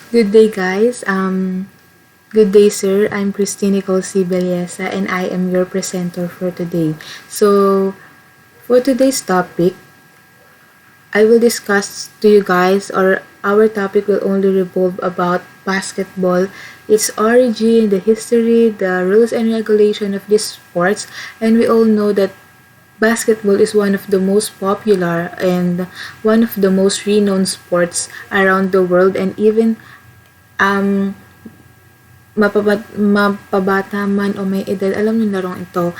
Good day, guys. Good day, sir. I'm Christine Nicole C. Belleza, and I am your presenter for today. So, for today's topic, I will discuss to you guys, or our topic will only revolve about basketball, its origin, the history, the rules and regulation of these sports, and we all know that basketball is one of the most popular and one of the most renowned sports around the world, and even um mapabata man o may edad, alam yung larong ito.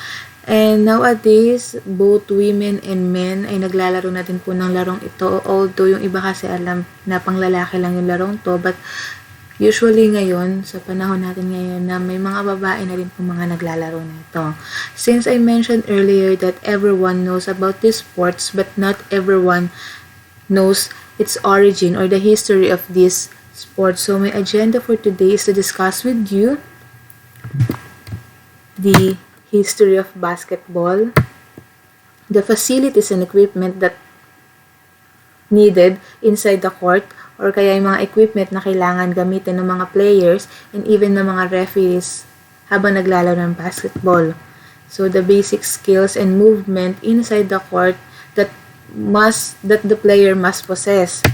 And nowadays, both women and men ay naglalaro na din po ng larong ito. Although yung iba kasi alam na panglalaki lang yung larong to. But usually ngayon, sa panahon natin ngayon, na may mga babae na rin po mga naglalaro na ito. Since I mentioned earlier that everyone knows about these sports, but not everyone knows its origin or the history of this sport. So my agenda for today is to discuss with you the history of basketball, the facilities and equipment that needed inside the court, or kaya yung mga equipment na kailangan gamitin ng mga players and even ng mga referees habang naglalaro ng basketball. So the basic skills and movement inside the court that the player must possess.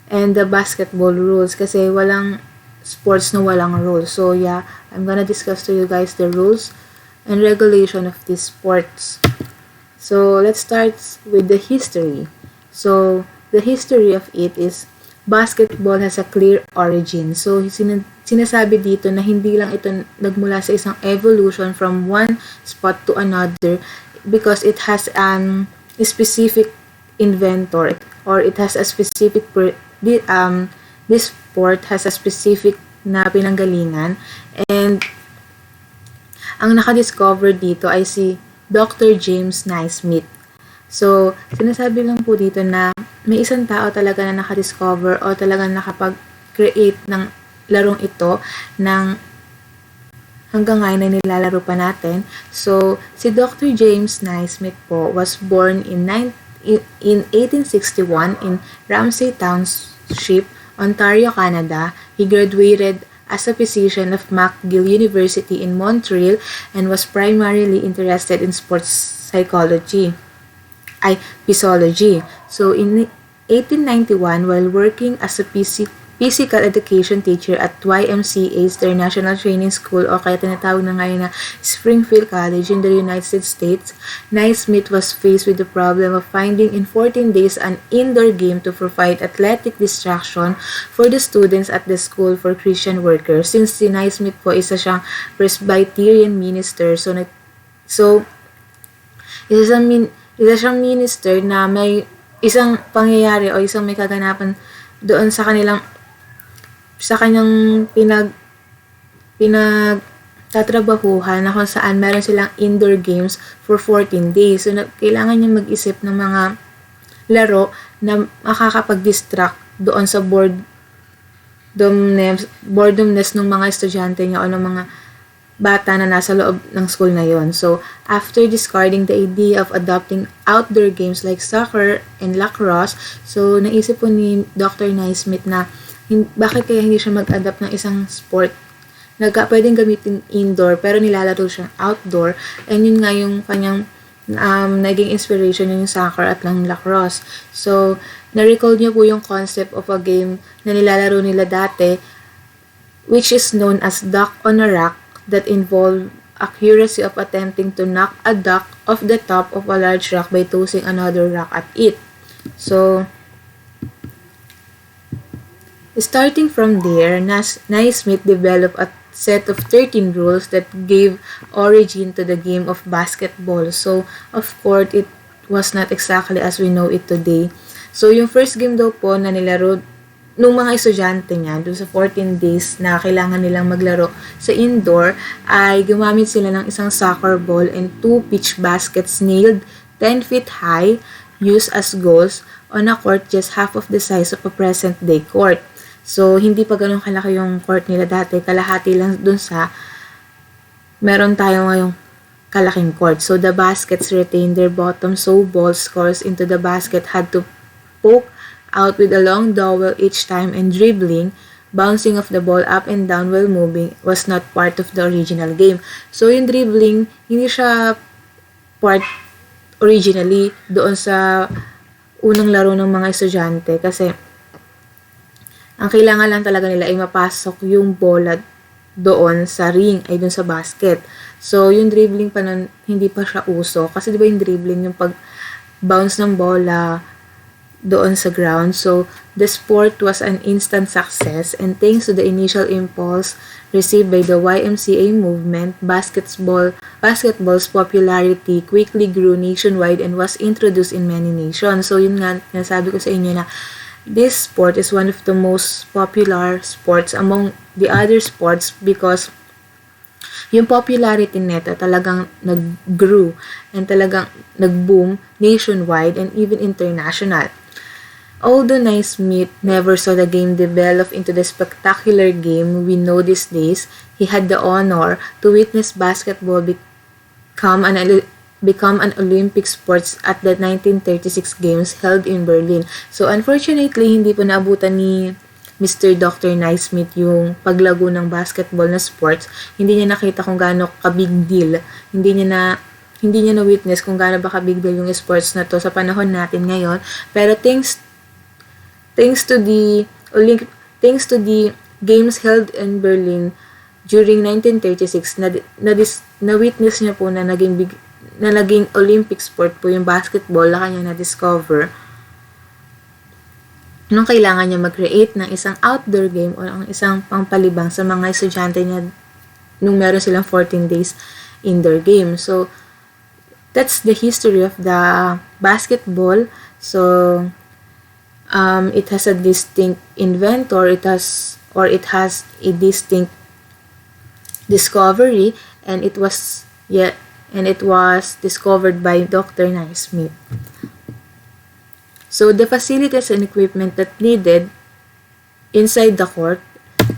And the basketball rules, kasi walang sports na walang rules. So yeah, I'm gonna discuss to you guys the rules and regulation of these sports. So let's start with the history. So the history of it is basketball has a clear origin. So sinasabi dito na hindi lang ito nagmula sa isang evolution from one spot to another, because it has a specific inventor, or it has a specific this sport has a specific na pinanggalingan, and ang nakadiscover dito ay si Dr. James Naismith. So, sinasabi lang po dito na may isang tao talaga na nakadiscover o talagang nakapag-create ng larong ito ng hanggang ngayon na nilalaro pa natin. So, si Dr. James Naismith po was born in 1861 in Ramsay Township, Ontario, Canada. He graduated as a physician of McGill University in Montreal and was primarily interested in sports physiology. So in 1891, while working as a physical education teacher at YMCA's International Training School, o kaya tinatawag na ngayon na Springfield College in the United States, Naismith was faced with the problem of finding in 14 days an indoor game to provide athletic distraction for the students at the school for Christian workers. Since si Naismith po isa siyang Presbyterian minister, so isa siyang minister na may isang pangyayari o isang may kaganapan doon sa kanyang pinagtatrabahuhan na kung saan meron silang indoor games for 14 days. So, kailangan niya mag-isip ng mga laro na makakapag-distract doon sa boredomness ng mga estudyante niya o ng mga bata na nasa loob ng school na yon. So, after discarding the idea of adopting outdoor games like soccer and lacrosse, so naisip po ni Dr. Naismith na bakit kaya hindi siya mag-adapt ng isang sport na pwedeng gamitin indoor pero nilalaro siyang outdoor, and yun nga yung kanyang naging inspiration yung soccer at lang lacrosse. So, na-recall niya po yung concept of a game na nilalaro nila dati, which is known as duck on a rack, that involve accuracy of attempting to knock a duck off the top of a large rock by tossing another rock at it. So, starting from there, Naismith developed a set of 13 rules that gave origin to the game of basketball. So, of course, it was not exactly as we know it today. So, yung first game daw po na nilaro nung mga estudyante niya, doon sa 14 days na kailangan nilang maglaro sa indoor, ay gumamit sila ng isang soccer ball and 2 pitch baskets nailed 10 feet high, used as goals on a court just half of the size of a present-day court. So, hindi pa ganun kalaki yung court nila dati, kalahati lang doon sa meron tayo ngayong kalaking court. So, the baskets retained their bottom, so ball scores into the basket had to poke out with a long dowel each time, and dribbling bouncing of the ball up and down while moving was not part of the original game. So, yung dribbling, hindi siya part originally doon sa unang laro ng mga estudyante kasi ang kailangan lang talaga nila ay mapasok yung bola doon sa ring, ay doon sa basket. So, yung dribbling pa nun, hindi pa siya uso. Kasi di ba yung dribbling, yung pag-bounce ng bola doon sa ground. So, the sport was an instant success and thanks to the initial impulse received by the YMCA movement, basketball's popularity quickly grew nationwide and was introduced in many nations. So, yun nga, nasabi ko sa inyo na this sport is one of the most popular sports among the other sports because yung popularity nito talagang nag-grew and talagang nag-boom nationwide and even international. Although Naismith never saw the game develop into the spectacular game we know these days, he had the honor to witness basketball become an Olympic sport at the 1936 Games held in Berlin. So, unfortunately, hindi po naabutan ni Mr. Dr. Naismith yung paglago ng basketball na sports. Hindi niya nakita kung gaano ka-big deal. Hindi niya na-witness kung gaano ba ka-big deal yung sports na to sa panahon natin ngayon. Pero thanks to the games held in Berlin during 1936 na-witness niya po na naging Olympic sport po yung basketball na kanya na-discover nung kailangan niya mag-create ng isang outdoor game o ang isang pampalibang sa mga estudyante niya nung meron silang 14 days indoor game. So, that's the history of the basketball. So, it has a distinct inventor, it has a distinct discovery, and it was discovered by Dr. Naismith. So, the facilities and equipment that needed inside the court,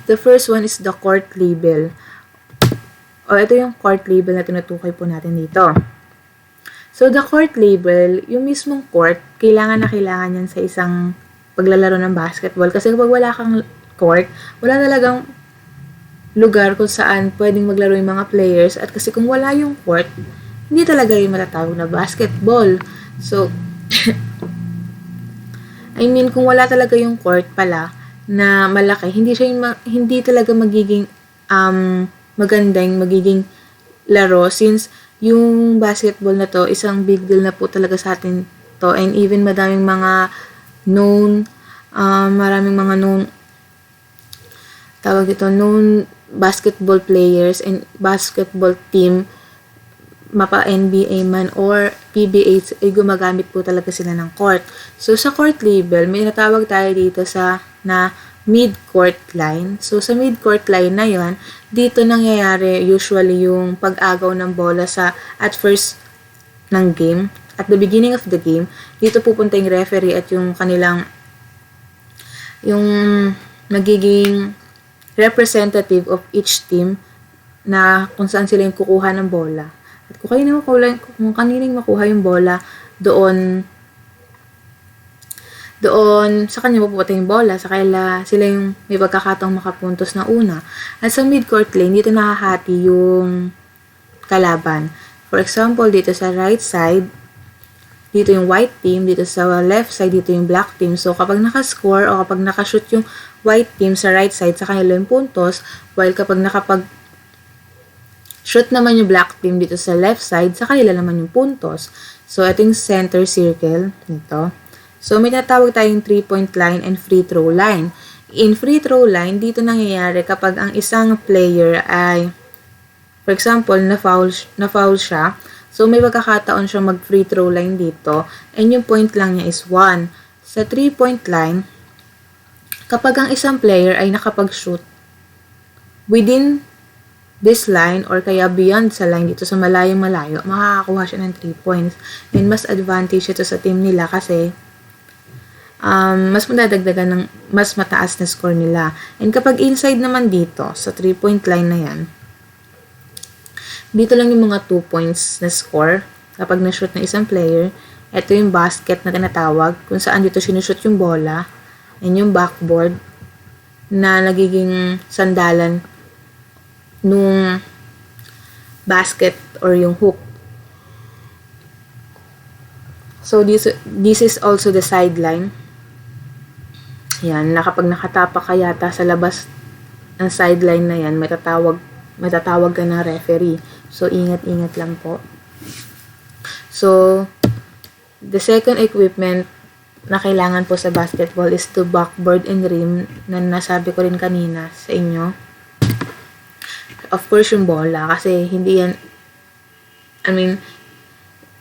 the first one is the court label. Ito yung court label na tinutukoy po natin dito. So, the court label, yung mismong court, kailangan yan sa isang paglalaro ng basketball. Kasi kapag wala kang court, wala talagang lugar kung saan pwedeng maglaro yung mga players. At kasi kung wala yung court, hindi talaga yung matatawag na basketball. So, kung wala talaga yung court pala na malaki, hindi talaga magiging magiging laro since yung basketball na to, isang big deal na po talaga sa atin to and even maraming mga known basketball players and basketball team mapa NBA man or PBA ay gumagamit po talaga sila ng court. So, sa court label, may natawag tayo dito na mid-court line. So, sa mid-court line na yon, dito nangyayari usually yung pag-agaw ng bola at first ng game. At the beginning of the game, dito pupunta yung referee at yung magiging representative of each team na kung saan sila yung kukuha ng bola. At kung kanining makuha yung bola, doon sa kanya mapupunta yung bola, sila yung may pagkakataong makapuntos na una. At sa mid-court lane, dito nakahati yung kalaban. For example, dito sa right side, dito yung white team, dito sa left side, dito yung black team. So, kapag nakascore o kapag nakashoot yung white team sa right side, sa kanila yung puntos, while kapag shoot naman yung black team dito sa left side, sa kanila naman yung puntos. So, ito yung center circle nito. So, may natawag tayong 3-point line and free throw line. In free throw line, dito nangyayari kapag ang isang player ay, for example, na-foul siya. So, may pagkakataon siya mag-free throw line dito. And yung point lang niya is 1. Sa 3-point line, kapag ang isang player ay nakapag-shoot within this line or kaya beyond sa line dito sa malayo-malayo, makakakuha siya ng 3 points. And mas advantage ito sa team nila kasi mas madadagdagan ng mas mataas na score nila. And kapag inside naman dito, sa 3-point line na yan, dito lang yung mga 2 points na score kapag na-shoot ng isang player. Ito yung basket na tinatawag kung saan dito sinushoot yung bola and yung backboard na nagiging sandalan nung basket or yung hook. So, this is also the sideline. Yan, kapag nakatapak ka yata sa labas ng sideline na yan, matatawag ka ng referee. So, ingat-ingat lang po. So, the second equipment na kailangan po sa basketball is the backboard and rim na nasabi ko rin kanina sa inyo. Of course, yung bola. Kasi hindi yan,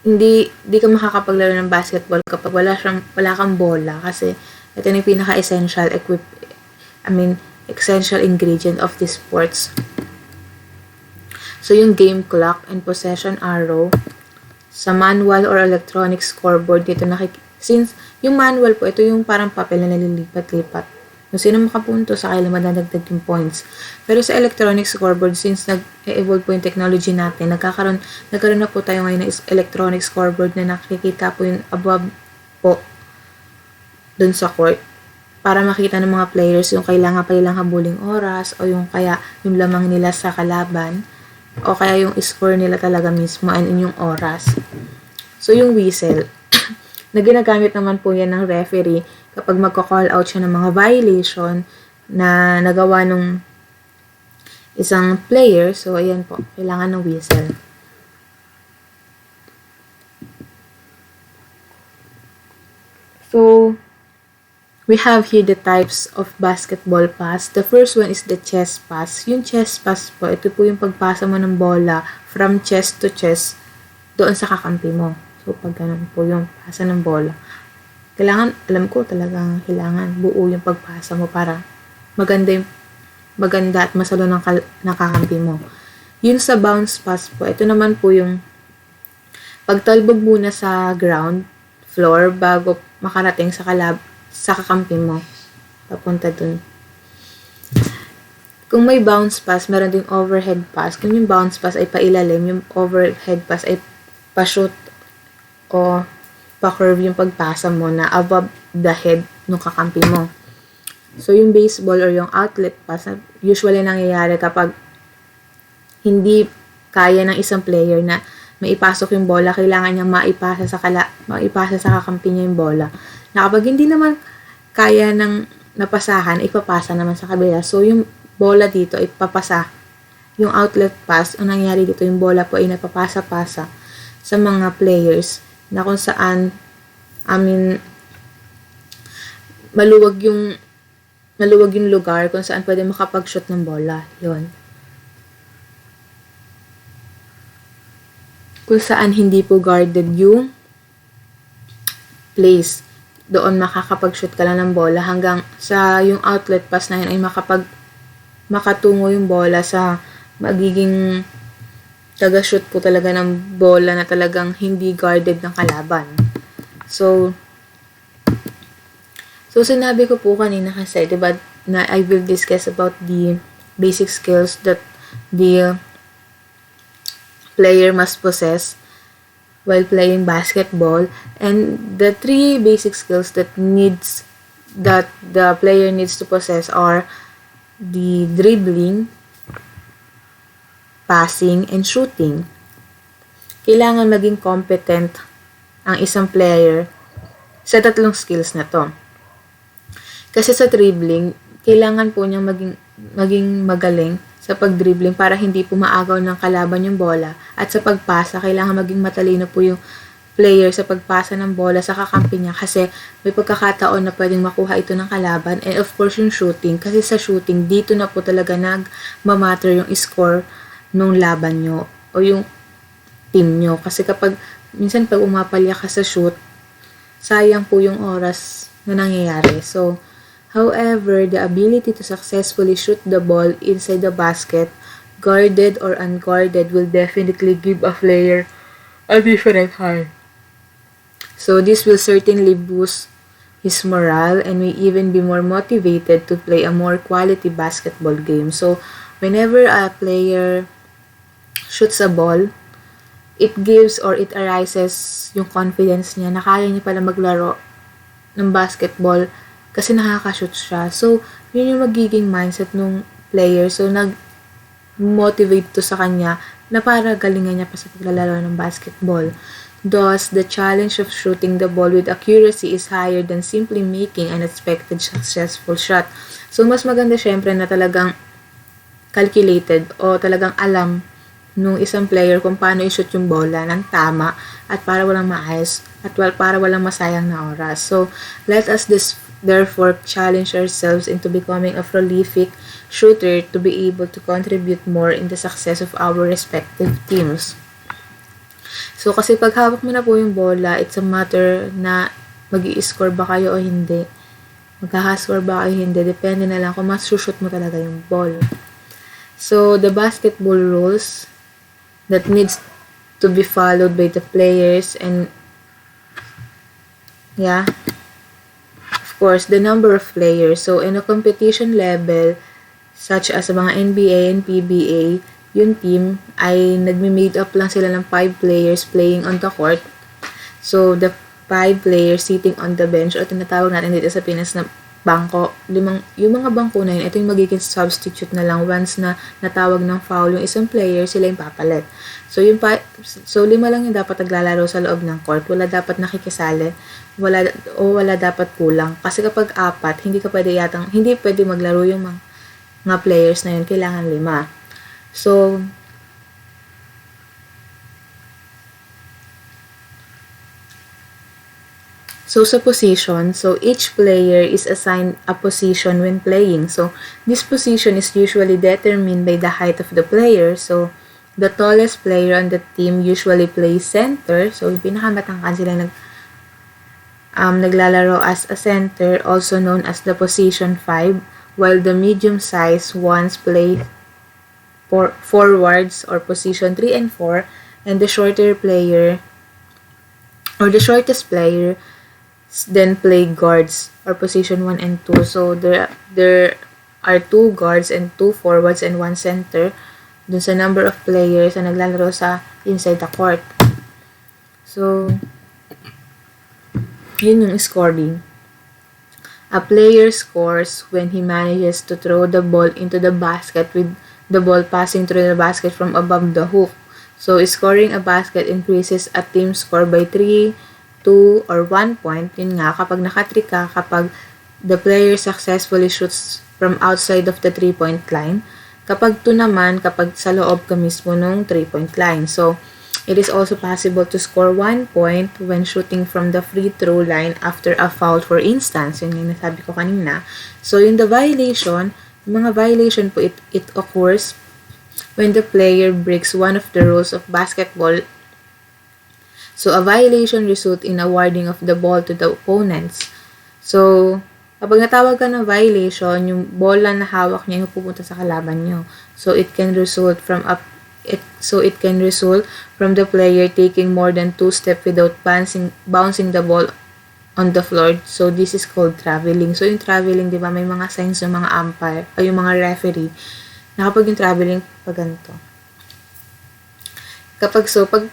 hindi ka makakapaglaro ng basketball kapag wala kang bola. Kasi ito na yung pinaka-essential essential ingredient of this sports. So, yung game clock and possession arrow sa manual or electronic scoreboard dito since yung manual po, ito yung parang papel na nalilipat-lipat. Kung sino makapunto sa kailan madadagdag yung points. Pero sa electronic scoreboard, since nag-evolve po yung technology natin, nagkaroon na po tayo ngayon ng electronic scoreboard na nakikita po yung above po dun sa court para makita ng mga players yung kailangan pa nilang habuling oras o yung kaya yung lamang nila sa kalaban o kaya yung score nila talaga mismo and yung oras. So, yung whistle, na ginagamit naman po yan ng referee kapag magko-call out siya ng mga violation na nagawa nung isang player. So, ayan po, kailangan ng whistle. So, we have here the types of basketball pass. The first one is the chest pass. Yung chest pass po, ito po yung pagpasa mo ng bola from chest to chest doon sa kakampi mo. So, pag ganun po yung pasa ng bola. Alam ko talagang kailangan buo yung pagpasa mo para maganda at masalo ng kakampi mo. Yun sa bounce pass po, ito naman po yung pagtalbog muna sa ground floor bago makarating sa kakampi mo. Papunta dun. Kung may bounce pass, meron ding overhead pass. Kung yung bounce pass ay pailalim, yung overhead pass ay pa-shoot o pa-curve yung pagpasa mo na above the head ng kakampi mo. So, yung baseball or yung outlet pass, usually nangyayari kapag hindi kaya ng isang player na maipasok yung bola, kailangan niya maipasa sa kakampi niya yung bola. Na kapag hindi naman kaya ng napasahan, ipapasa naman sa kabila. So, yung bola dito ay papasa. Yung outlet pass, ang nangyari dito, yung bola po ay napapasa-pasa sa mga players na kung saan maluwag yung lugar kung saan pwede makapag-shoot ng bola. Yun. Kung saan hindi po guarded yung place. Doon makakapag-shoot ka lang ng bola hanggang sa yung outlet pass na yun ay makatungo yung bola sa magiging taga-shoot po talaga ng bola na talagang hindi guarded ng kalaban. So sinabi ko po kanina kasi, diba, na I will discuss about the basic skills that the player must possess while playing basketball, and the 3 basic skills that the player needs to possess are the dribbling, passing, and shooting. Kailangan maging competent ang isang player sa 3 skills na to. Kasi sa dribbling, kailangan po niyang maging magaling sa pag-dribbling para hindi po maagaw ng kalaban yung bola. At sa pagpasa, kailangan maging matalino po yung player sa pagpasa ng bola sa kakampi niya kasi may pagkakataon na pwedeng makuha ito ng kalaban. And of course, yung shooting. Kasi sa shooting, dito na po talaga nag-matter yung score nung laban nyo o yung team nyo. Kasi minsan pag umapalya ka sa shoot, sayang po yung oras na nangyayari. So, however, the ability to successfully shoot the ball inside the basket, guarded or unguarded, will definitely give a player a different high. So, this will certainly boost his morale and may even be more motivated to play a more quality basketball game. So, whenever a player shoots a ball, it gives or it arises yung confidence niya na kaya niya pala maglaro ng basketball kasi nakaka-shoot siya. So, yun yung magiging mindset nung player. So, nag-motivate to sa kanya na para galingan niya pa sa paglalaro ng basketball. Thus, the challenge of shooting the ball with accuracy is higher than simply making an expected successful shot. So, mas maganda syempre na talagang calculated o talagang alam nung isang player kung paano i-shoot yung bola ng tama at para walang maayos at para walang masayang na oras. So, let us therefore challenge ourselves into becoming a prolific shooter to be able to contribute more in the success of our respective teams. So, kasi pag hawak mo na po yung bola, it's a matter na mag-i-score ba kayo o hindi. Magkakascore ba kayo o hindi. Depende na lang kung mas-shoot mo talaga yung ball. So, the basketball rules that needs to be followed by the players and of course, the number of players. So, in a competition level, such as mga NBA and PBA, yung team ay nagme-made up lang sila ng 5 players playing on the court. So, the 5 players sitting on the bench o tinatawag natin dito sa Pinas na bangko, yung mga bangko na yun, ito yung magiging substitute na lang once na natawag ng foul yung isang player, sila yung papalit. So, 5 lang yung dapat naglalaro sa loob ng court. Wala dapat nakikisali. Wala dapat kulang. Kasi kapag 4, hindi pwede maglaro yung mga players na yun. Kailangan 5. So, sa position, each player is assigned a position when playing. So, this position is usually determined by the height of the player. So, the tallest player on the team usually plays center. So, yung pinakamatangkad sila naglalaro as a center, also known as the position 5, while the medium-sized ones play forwards or position 3 and 4, and the shortest player then play guards or position 1 and 2. So, there are 2 guards and 2 forwards and 1 center dun sa number of players na naglalaro sa inside the court. So, yun yung scoring. A player scores when he manages to throw the ball into the basket with the ball passing through the basket from above the hoop. So, scoring a basket increases a team score by 3, 2, or 1 point. Yun nga, kapag naka-3 ka, kapag the player successfully shoots from outside of the 3-point line. Kapag 2 naman, kapag sa loob ka mismo nung 3-point line. So, it is also possible to score 1 point when shooting from the free throw line after a foul, for instance. Yun yung nasabi ko kanina. So, yung mga violation po, it occurs when the player breaks one of the rules of basketball. So, a violation results in awarding of the ball to the opponents. So, kapag natawag ka ng violation, yung bola na hawak niya yung pupunta sa kalaban nyo. So, it can result from the player taking more than 2 steps without bouncing the ball on the floor. So, this is called traveling. So, yung traveling, di ba, may mga signs ng mga umpire o yung mga referee na kapag yung traveling, pag ganito. Pag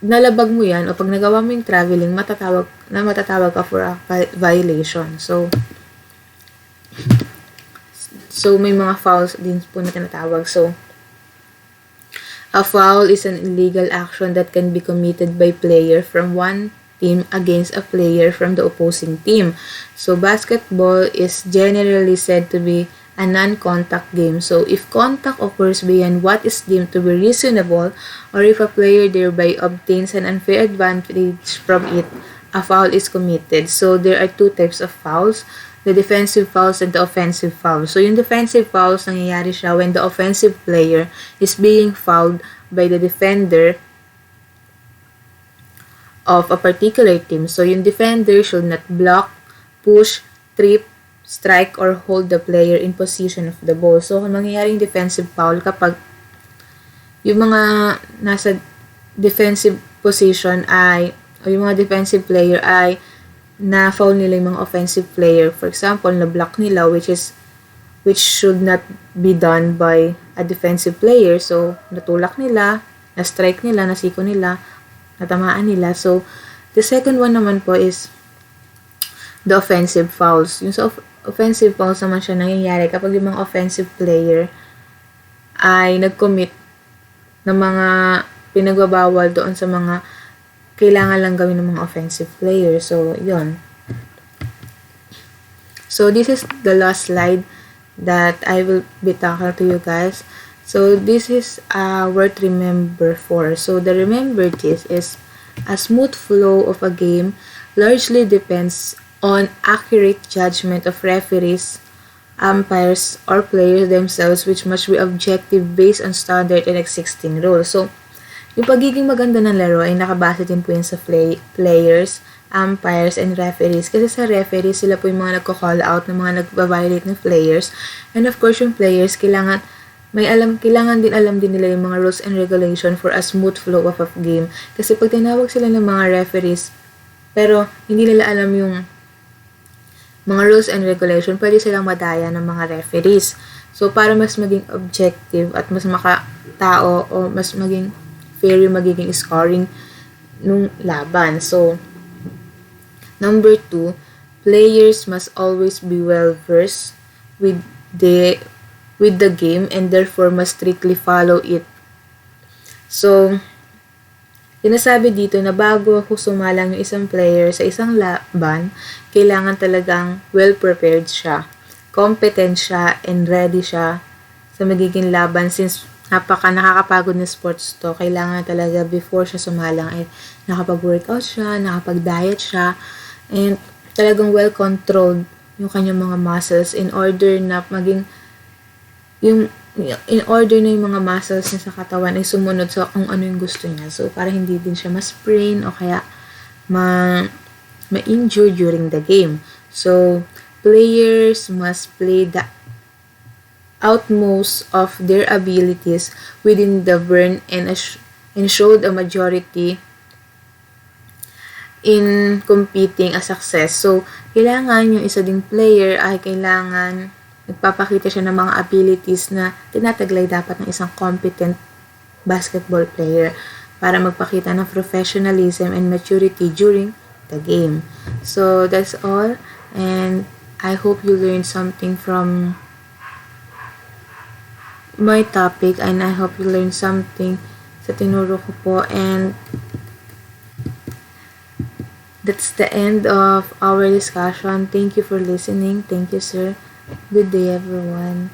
nalabag mo yan o pag nagawa mo yung traveling, matatawag ka for a violation. So may mga fouls din po na tinatawag. So, a foul is an illegal action that can be committed by player from one team against a player from the opposing team. So, basketball is generally said to be a non-contact game. So, if contact occurs beyond what is deemed to be reasonable, or if a player thereby obtains an unfair advantage from it, a foul is committed. So, there are 2 types of fouls, the defensive fouls and the offensive fouls. So, yung defensive fouls, nangyayari siya when the offensive player is being fouled by the defender of a particular team. So, yung defender should not block, push, trip, strike, or hold the player in position of the ball. So, kung mangyayaring defensive foul kapag yung mga nasa defensive position o yung mga defensive player ay na-foul nila yung mga offensive player. For example, na-block nila which should not be done by a defensive player. So, natulak nila, na-strike nila, nasiko nila, natamaan nila. So, the second one naman po is the offensive fouls. Yung sa offensive fouls naman siya nangyayari kapag yung mga offensive player ay nag-commit ng mga pinagbabawal doon sa mga kailangan lang gawin ng mga offensive player. So, yon. So, this is the last slide that I will be talking to you guys. So, this is worth remember for. So, the remember this is a smooth flow of a game largely depends on accurate judgment of referees, umpires, or players themselves, which must be objective based on standard and existing rules. So, yung pagiging maganda ng laro ay nakabase din po yun sa players, umpires, and referees. Kasi sa referees, sila po yung mga nagko-call out ng mga nagbabiolate ng players. And of course, yung players, kailangan din alam din nila yung mga rules and regulation for a smooth flow of a game. Kasi pag tinawag sila ng mga referees, pero hindi nila alam yung mga rules and regulation, pwede silang madaya ng mga referees. So, para mas maging objective at mas makatao o mas maging fair yung magiging scoring nung laban. So, number 2, players must always be well versed with the game and therefore must strictly follow it. So, sinasabi dito na bago sumalang yung isang player sa isang laban, kailangan talagang well-prepared siya, competent siya, and ready siya sa magiging laban since nakakapagod na sports to. Kailangan talaga before siya sumalang ay nakapag-workout siya, nakapag-diet siya, and talagang well-controlled yung kanyang mga muscles in order na yung mga muscles niya sa katawan ay sumunod sa kung ano yung gusto niya. So, para hindi din siya ma-sprain o kaya ma-injure during the game. So, players must play the utmost of their abilities within the burn and showed a majority in competing a success. So, kailangan yung isa ding player ay kailangan nagpapakita siya ng mga abilities na tinataglay dapat ng isang competent basketball player para magpakita ng professionalism and maturity during the game. So, that's all. And I hope you learned something from my topic, and I hope you learned something sa tinuro ko po. And that's the end of our discussion. Thank you for listening. Thank you, sir. Good day, everyone.